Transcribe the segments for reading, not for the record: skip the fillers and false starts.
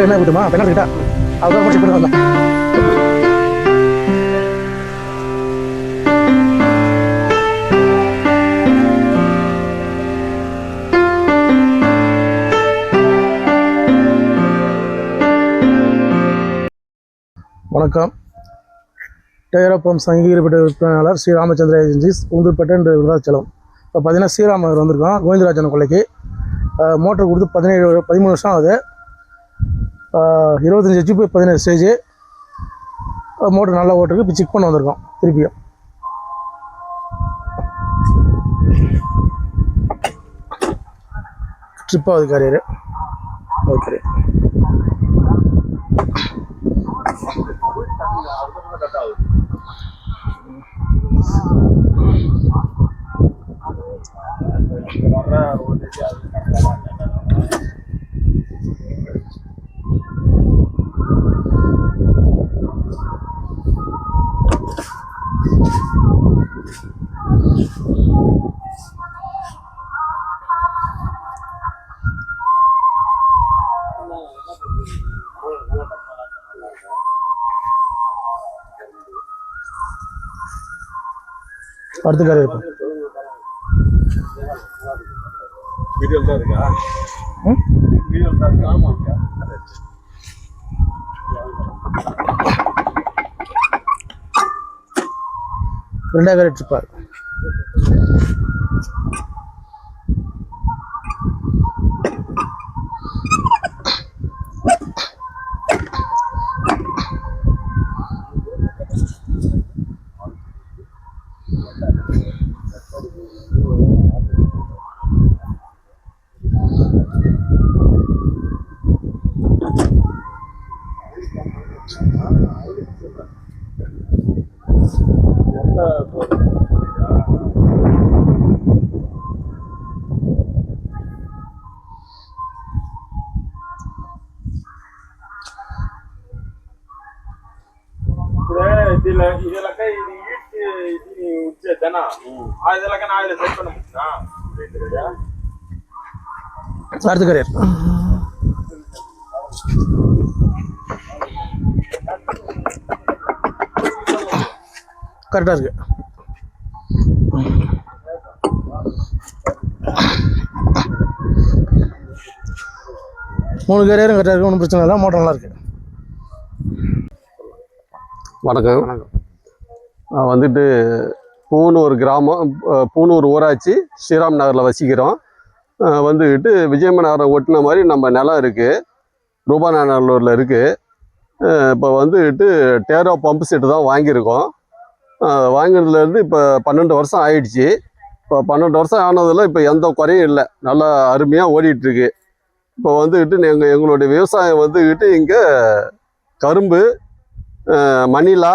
என்ன விட்டுமா பெண்ணால் கிட்டா அதுதான் முடிச்சு போட்டு வந்தேன். வணக்கம். டயர் ஆஃப் பம்ப்ஸ் அங்கீகரிக்கப்பட்ட விற்பனையாளர் ஸ்ரீ ராமச்சந்திர ஏஜென்சிஸ் உந்தூர்பேட்டை என்ற விருதாச்சலம். இப்போ பார்த்தீங்கன்னா ஸ்ரீராம் நகர் வந்திருக்கோம். கோவிந்தராஜன் கொள்ளைக்கு மோட்டர் கொடுத்து 13 வருஷம் ஆகுது. 25 HP 17 ஸ்டேஜ் மோட்டர் நல்லா ஓட்டுருக்கு. இப்போ செக் பண்ண வந்திருக்கோம். திருப்பியும் ட்ரிப் ஆகுது கேரியரு. ஓகே, அடுத்த காரியம் இருக்கும். ரெண்டாவது காரியம் ட்ரிப்பா இருக்கும். அடுத்த கரியர் கரெக்டாக இருக்கு. மூணு கரியரும் கரெக்டாக இருக்கு. ஒன்றும் பிரச்சனை இல்லை. மோட்டர் நல்லா இருக்கு. வணக்கம். வந்துட்டு பூனூர் கிராமம், பூனூர் ஊராட்சி, ஸ்ரீராம் நகரில் வசிக்கிறோம். வந்துக்கிட்டு விஜயமநகரம் ஒட்டின மாதிரி நம்ம நிலம் இருக்குது, ரூபாநாநல்லூரில் இருக்குது. இப்போ வந்துக்கிட்டு டேரோ பம்பு செட்டு தான் வாங்கியிருக்கோம். வாங்கினதுலேருந்து இப்போ 12 வருஷம் ஆயிடுச்சு. இப்போ 12 வருஷம் ஆனதில் இப்போ எந்த குறையும் இல்லை, நல்லா அருமையாக ஓடிட்டுருக்கு. இப்போ வந்துக்கிட்டு எங்களுடைய விவசாயம் வந்துக்கிட்டு இங்கே கரும்பு, மணிலா,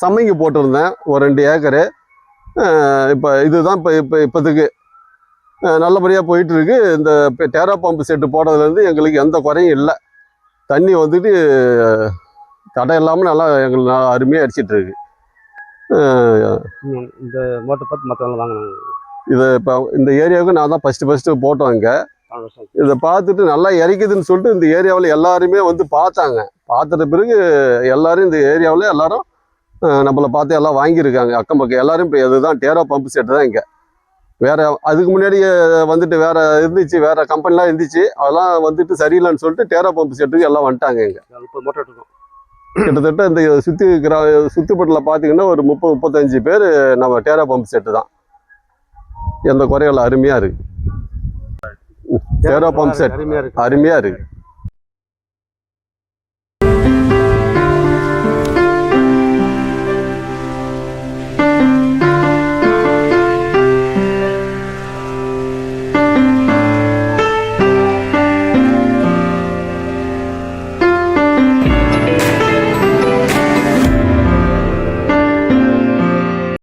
சம்மங்கி போட்டிருந்தேன் ஒரு 2 ஏக்கரு. இப்போ இதுதான் இப்போதைக்கு நல்லபடியாக போயிட்டுருக்கு. இந்த டேரோ பம்பு செட்டு போடுறதுலேருந்து எங்களுக்கு எந்த குறையும் இல்லை. தண்ணி வந்துட்டு தடை இல்லாமல் நல்லா எங்களுக்கு நல்லா அருமையாக அடிச்சிட்ருக்கு. இந்த மோட்டர் பார்த்து மற்றவங்க வாங்கினாங்க. இதை இப்போ இந்த ஏரியாவுக்கு நான் தான் ஃபஸ்ட்டு போட்டோம். இங்கே இதை பார்த்துட்டு நல்லா இறைக்குதுன்னு சொல்லிட்டு இந்த ஏரியாவில் எல்லாருமே வந்து பார்த்தாங்க. பார்த்துட்ட பிறகு எல்லோரும் இந்த ஏரியாவில் எல்லோரும் நம்மளை பார்த்து எல்லாம் வாங்கியிருக்காங்க. அக்கம் பக்கம் எல்லோரும் இப்போ இதுதான் டேரோ பம்பு செட்டு தான். இங்கே வேறு அதுக்கு முன்னாடி வந்துட்டு வேறு இருந்துச்சு, வேறு கம்பெனிலாம் இருந்துச்சு. அதெல்லாம் வந்துட்டு சரியில்லைன்னு சொல்லிட்டு டேரோ பம்பு செட்டுக்கு எல்லாம் வந்துட்டாங்க. இங்கே 30 மோட்டர் இருக்கும். கிட்டத்தட்ட இந்த சுற்றுப்பட்டில் பார்த்தீங்கன்னா ஒரு 30-35 பேர் நம்ம டேரோ பம்பு செட்டு தான். எந்த குறையில அருமையாக இருக்குது. டேரோ பம்பு செட் அருமையாக இருக்குது.